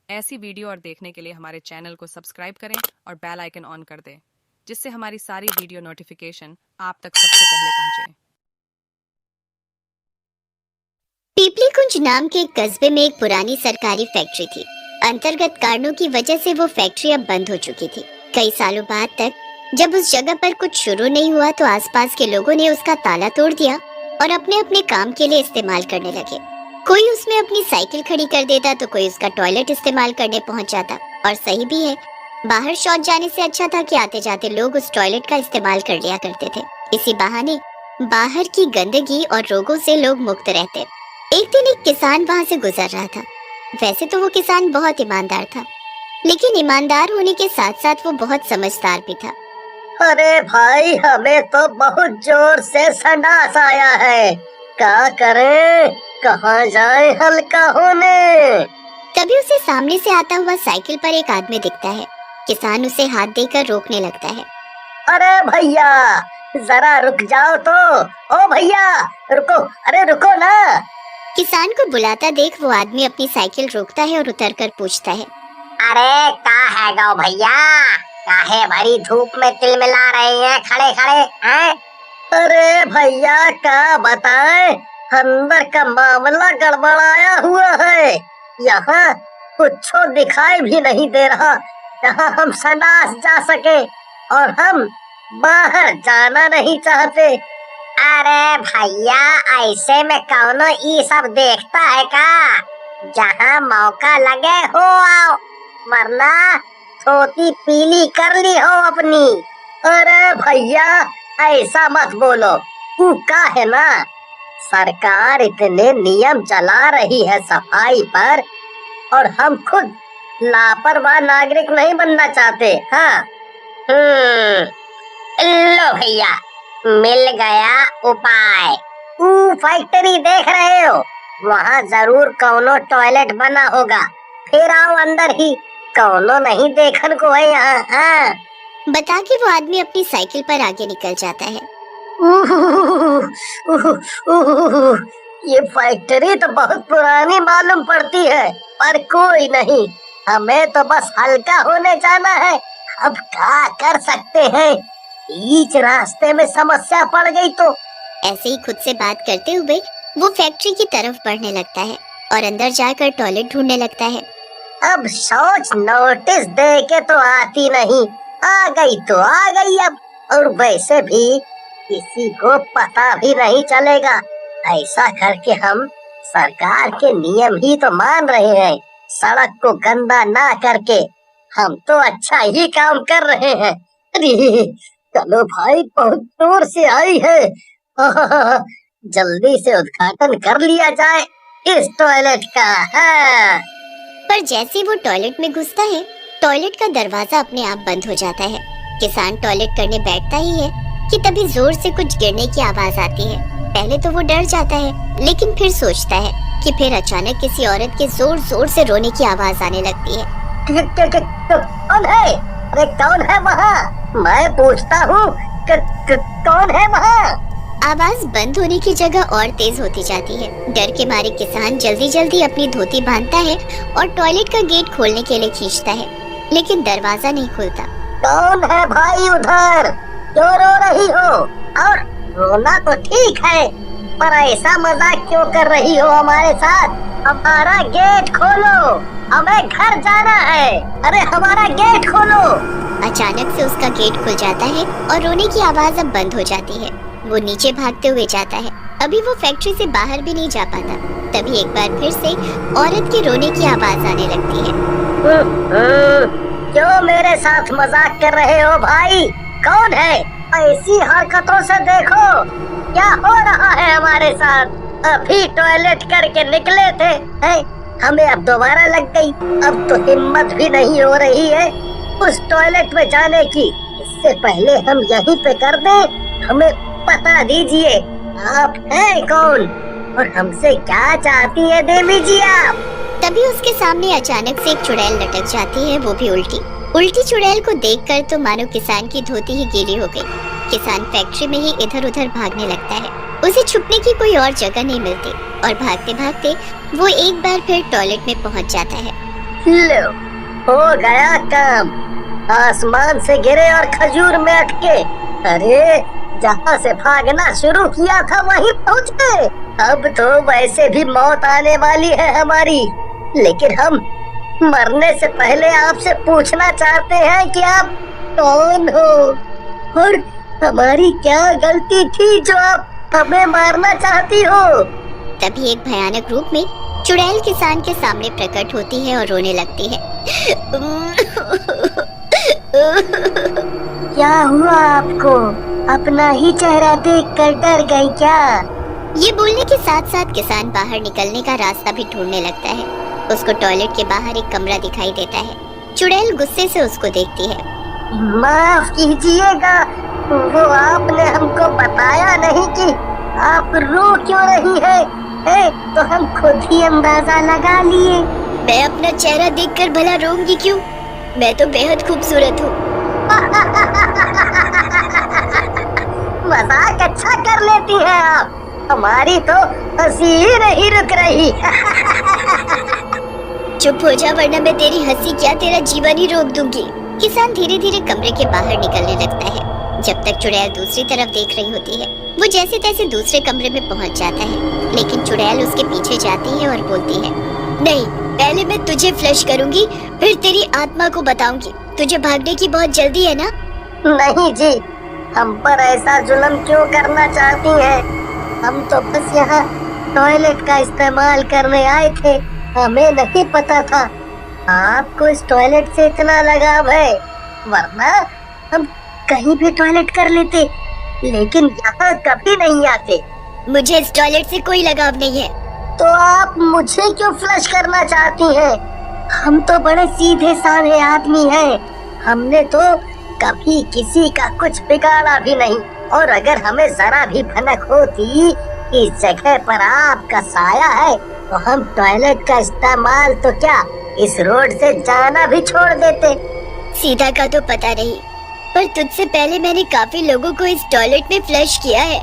ऐसी वीडियो और देखने के लिए हमारे चैनल को सब्सक्राइब करें और बेल आइकन ऑन कर दें, जिससे हमारी सारी वीडियो नोटिफिकेशन आप तक सबसे पहले पहुंचे। पीपली कुंज नाम के एक कस्बे में एक पुरानी सरकारी फैक्ट्री थी। अंतर्गत कारणों की वजह से वो फैक्ट्री अब बंद हो चुकी थी। कई सालों बाद तक जब उस जगह पर कुछ शुरू नहीं हुआ तो आसपास के लोगों ने उसका ताला तोड़ दिया और अपने अपने काम के लिए इस्तेमाल करने लगे। कोई उसमें अपनी साइकिल खड़ी कर देता तो कोई उसका टॉयलेट इस्तेमाल करने पहुंच जाता। और सही भी है, बाहर शौच जाने से अच्छा था कि आते जाते लोग उस टॉयलेट का इस्तेमाल कर लिया करते थे। इसी बहाने बाहर की गंदगी और रोगों से लोग मुक्त रहते। एक दिन एक किसान वहां से गुजर रहा था। वैसे तो वो किसान बहुत ईमानदार था, लेकिन ईमानदार होने के साथ साथ वो बहुत समझदार भी था। अरे भाई, हमें तो बहुत जोर से संडास आया है, क्या करें, कहाँ जाए हल्का होने। तभी उसे सामने से आता हुआ साइकिल पर एक आदमी दिखता है। किसान उसे हाथ देकर रोकने लगता है। अरे भैया, जरा रुक जाओ तो। ओ भैया, रुको, अरे रुको ना। किसान को बुलाता देख वो आदमी अपनी साइकिल रोकता है और उतरकर पूछता है, अरे क्या है गो भैया, काहे भरी धूप में तिलमिला रहे हैं खड़े खड़े हैं? अरे भैया, क्या बताएं, अंदर का मामला गड़बड़ाया हुआ है। यहाँ कुछ दिखाई भी नहीं दे रहा, जहाँ हम संडास जा सके, और हम बाहर जाना नहीं चाहते। अरे भैया, ऐसे में कौनो ये सब देखता है का? जहाँ मौका लगे हो आओ, वरना धोती पीली कर ली हो अपनी। अरे भैया, ऐसा मत बोलो, तू का है ना, सरकार इतने नियम चला रही है सफाई पर, और हम खुद लापरवाह नागरिक नहीं बनना चाहते। हाँ, लो भैया, मिल गया उपाय। फैक्ट्री देख रहे हो, वहाँ जरूर कौनो टॉयलेट बना होगा, फिर आओ अंदर ही, कौनो नहीं देखने को है यहाँ। हाँ, बता के वो आदमी अपनी साइकिल पर आगे निकल जाता है। ये फैक्ट्री तो बहुत पुरानी मालूम पड़ती है, पर कोई नहीं, हमें तो बस हल्का होने जाना है। अब क्या कर सकते हैं, बीच रास्ते में समस्या पड़ गई तो। ऐसे ही खुद से बात करते हुए वो फैक्ट्री की तरफ बढ़ने लगता है और अंदर जाकर टॉयलेट ढूंढने लगता है। अब सोच नोटिस दे के तो आती नहीं, आ गई तो आ गई अब, और वैसे भी किसी को पता भी नहीं चलेगा। ऐसा करके हम सरकार के नियम ही तो मान रहे हैं, सड़क को गंदा ना करके हम तो अच्छा ही काम कर रहे हैं। अरे चलो भाई, बहुत दूर से आई है, जल्दी से उद्घाटन कर लिया जाए इस टॉयलेट का। हाँ। पर जैसे वो टॉयलेट में घुसता है, टॉयलेट का दरवाजा अपने आप बंद हो जाता है। किसान टॉयलेट करने बैठता ही है कि तभी जोर से कुछ गिरने की आवाज आती है। पहले तो वो डर जाता है, लेकिन फिर सोचता है कि फिर अचानक किसी औरत के जोर जोर से रोने की आवाज आने लगती है। कौन है? अरे कौन है वहाँ? मैं पूछता हूँ, कौन है वहाँ? आवाज बंद होने की जगह और तेज होती जाती है। डर के मारे किसान जल्दी जल्दी अपनी धोती बांधता है और टॉयलेट का गेट खोलने के लिए खींचता है, लेकिन दरवाजा नहीं खुलता। कौन है भाई उधर? क्यों रो रही हो? और रोना तो ठीक है, पर ऐसा मजाक क्यों कर रही हो हमारे साथ? हमारा गेट खोलो, हमें घर जाना है। अरे हमारा गेट खोलो। अचानक से उसका गेट खुल जाता है और रोने की आवाज अब बंद हो जाती है। वो नीचे भागते हुए जाता है। अभी वो फैक्ट्री से बाहर भी नहीं जा पाता, तभी एक बार फिर से औरत के रोने की आवाज आने लगती है। क्यों मेरे साथ मजाक कर रहे हो भाई? कौन है? ऐसी हरकतों से देखो क्या हो रहा है हमारे साथ। अभी टॉयलेट करके निकले थे, हमें अब दोबारा लग गई। अब तो हिम्मत भी नहीं हो रही है उस टॉयलेट में जाने की। इससे पहले हम यहीं पे कर दें। हमें बता दीजिए, आप हैं कौन और हमसे क्या चाहती है देवी जी आप? तभी उसके सामने अचानक से एक चुड़ैल लटक जाती है, वो भी उल्टी। उल्टी चुड़ैल को देखकर तो मानो किसान की धोती ही गीली हो गई। किसान फैक्ट्री में ही इधर उधर भागने लगता है। उसे छुपने की कोई और जगह नहीं मिलती और भागते भागते वो एक बार फिर टॉयलेट में पहुंच जाता है। लो, हो गया काम। आसमान से गिरे और खजूर में अटके। अरे जहाँ से भागना शुरू किया था वहीं पहुँच गए। अब तो वैसे भी मौत आने वाली है हमारी, लेकिन हम मरने से पहले आपसे पूछना चाहते हैं कि आप कौन हो और हमारी क्या गलती थी जो आप हमें मारना चाहती हो। तभी एक भयानक रूप में चुड़ैल किसान के सामने प्रकट होती है और रोने लगती है। क्या हुआ आपको? अपना ही चेहरा देखकर डर गई क्या? ये बोलने के साथ साथ किसान बाहर निकलने का रास्ता भी ढूंढने लगता है। उसको टॉयलेट के बाहर एक कमरा दिखाई देता है। चुड़ैल गुस्से से उसको देखती है। माफ कीजिएगा, वो आपने हमको बताया नहीं कि आप रो क्यों रही है, तो हम खुद ही अंदाजा लगा लिए। मैं अपना चेहरा देखकर भला रोऊंगी क्यों? मैं तो बेहद खूबसूरत हूँ। मजाक अच्छा कर लेती हैं आप, हमारी तो हंसी ही नहीं रुक रही। चुप हो जा वरना मैं तेरी हंसी क्या तेरा जीवन ही रोक दूंगी। किसान धीरे धीरे कमरे के बाहर निकलने लगता है। जब तक चुड़ैल दूसरी तरफ देख रही होती है, वो जैसे तैसे दूसरे कमरे में पहुंच जाता है, लेकिन चुड़ैल उसके पीछे जाती है और बोलती है, नहीं, पहले मैं तुझे फ्लश करूंगी, फिर तेरी आत्मा को बताऊंगी। तुझे भागने की बहुत जल्दी है ना? नहीं जी, हम पर ऐसा जुल्म क्यों करना चाहती हैं? हम तो बस यहाँ टॉयलेट का इस्तेमाल करने आए थे, हमें नहीं पता था आपको इस टॉयलेट से इतना लगाव है, वरना हम कहीं भी टॉयलेट कर लेते, लेकिन यहाँ कभी नहीं आते। मुझे इस टॉयलेट से कोई लगाव नहीं है। तो आप मुझे क्यों फ्लश करना चाहती हैं? हम तो बड़े सीधे साधे आदमी हैं, हमने तो कभी किसी का कुछ बिगाड़ा भी नहीं, और अगर हमें जरा भी भनक होती इस जगह पर आपका साया है तो हम टॉयलेट का इस्तेमाल तो क्या इस रोड से जाना भी छोड़ देते। सीधा का तो पता नहीं, पर तुझसे पहले मैंने काफी लोगों को इस टॉयलेट में फ्लश किया है।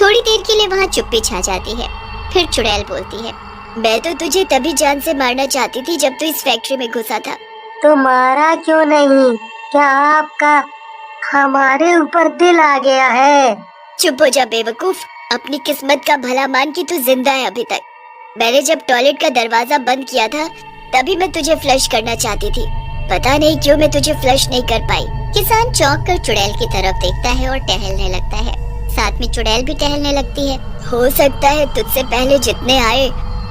थोड़ी देर के लिए वहाँ चुप्पी छा जाती है। फिर चुड़ैल बोलती है, मैं तो तुझे तभी जान से मारना चाहती थी जब तू इस फैक्ट्री में घुसा था। तो मारा क्यों नहीं? क्या आपका हमारे ऊपर दिल आ गया है? चुप हो जा बेवकूफ, अपनी किस्मत का भला मान कि तू जिंदा है अभी तक। मैंने जब टॉयलेट का दरवाजा बंद किया था तभी मैं तुझे फ्लश करना चाहती थी, पता नहीं क्यों मैं तुझे फ्लश नहीं कर पाई। किसान चौंक कर चुड़ैल की तरफ देखता है और टहलने लगता है। साथ में चुड़ैल भी टहलने लगती है। हो सकता है तुझसे पहले जितने आए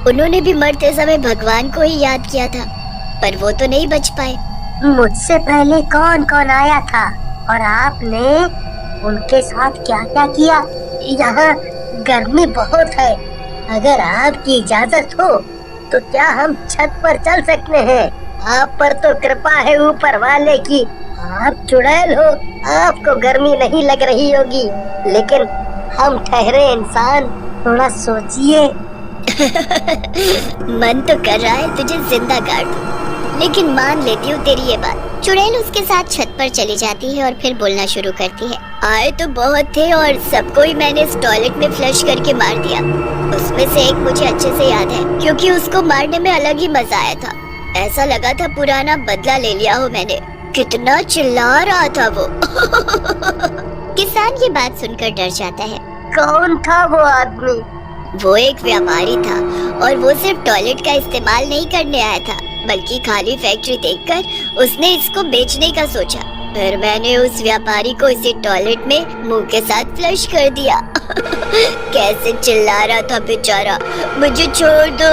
उन्होंने भी मरते समय भगवान को ही याद किया था, पर वो तो नहीं बच पाए। मुझसे पहले कौन कौन आया था और आपने उनके साथ क्या क्या किया? यहाँ गर्मी बहुत है, अगर आपकी इजाजत हो तो क्या हम छत पर चल सकते हैं? आप पर तो कृपा है ऊपर वाले की, आप चुड़ैल हो, आपको गर्मी नहीं लग रही होगी, लेकिन हम ठहरे इंसान, थोड़ा सोचिए। मन तो कर रहा है तुझे जिंदा गाड़ दूं, लेकिन मान लेती हूँ तेरी ये बात। चुड़ैल उसके साथ छत पर चली जाती है और फिर बोलना शुरू करती है, आए तो बहुत थे और सबको ही मैंने इस टॉयलेट में फ्लश करके मार दिया। उसमें से एक मुझे अच्छे से याद है, क्योंकि उसको मारने में अलग ही मजा आया था। ऐसा लगा था पुराना बदला ले लिया हो मैंने। कितना चिल्ला रहा था वो। किसान ये बात सुनकर डर जाता है। कौन था वो आदमी? वो एक व्यापारी था और वो सिर्फ टॉयलेट का इस्तेमाल नहीं करने आया था, बल्कि खाली फैक्ट्री देखकर उसने इसको बेचने का सोचा। फिर मैंने उस व्यापारी को इसी टॉयलेट में मुंह के साथ फ्लश कर दिया। कैसे चिल्ला रहा था बेचारा, मुझे छोड़ दो,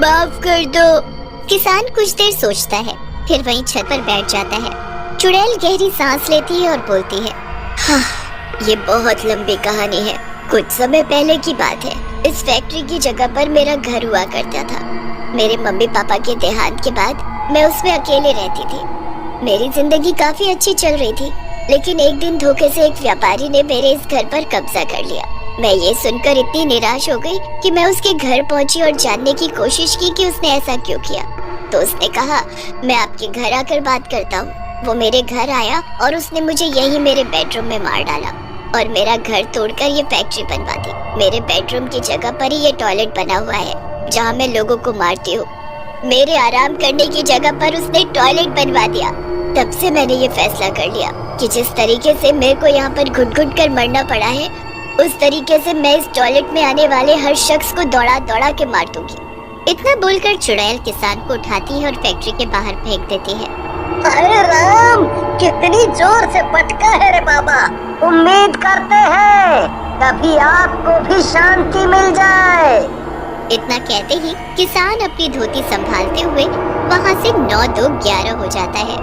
माफ कर दो। किसान कुछ देर सोचता है, फिर वहीं छत पर बैठ जाता है। चुड़ैल गहरी सांस लेती है और बोलती है, हाँ, ये बहुत लंबी कहानी है। कुछ समय पहले की बात है। इस फैक्ट्री की जगह पर मेरा घर हुआ करता था। मेरे मम्मी पापा के देहांत के बाद मैं उसमें अकेले रहती थी। मेरी जिंदगी काफी अच्छी चल रही थी, लेकिन एक दिन धोखे से एक व्यापारी ने मेरे इस घर पर कब्जा कर लिया। मैं ये सुनकर इतनी निराश हो गई कि मैं उसके घर पहुंची और जानने की कोशिश की कि उसने ऐसा क्यों किया। तो उसने कहा, मैं आपके घर आकर बात करता हूँ। वो मेरे घर आया और उसने मुझे यही मेरे बेडरूम में मार डाला और मेरा घर तोड़कर ये फैक्ट्री बनवा दी। मेरे बेडरूम की जगह पर ही ये टॉयलेट बना हुआ है जहाँ मैं लोगों को मारती हूँ। मेरे आराम करने की जगह पर उसने टॉयलेट बनवा दिया। तब से मैंने ये फैसला कर लिया कि जिस तरीके से मेरे को यहाँ पर घुट-घुट कर मरना पड़ा है, उस तरीके से मैं इस टॉयलेट में आने वाले हर शख्स को दौड़ा दौड़ा के मार दूंगी। इतना बोलकर चुड़ैल किसान को उठाती है और फैक्ट्री के बाहर फेंक देती है। अरे राम, कितनी जोर से पटका है रे बाबा। उम्मीद करते हैं कभी आपको भी शांति मिल जाए। इतना कहते ही किसान अपनी धोती संभालते हुए वहाँ से 9 2 11 हो जाता है।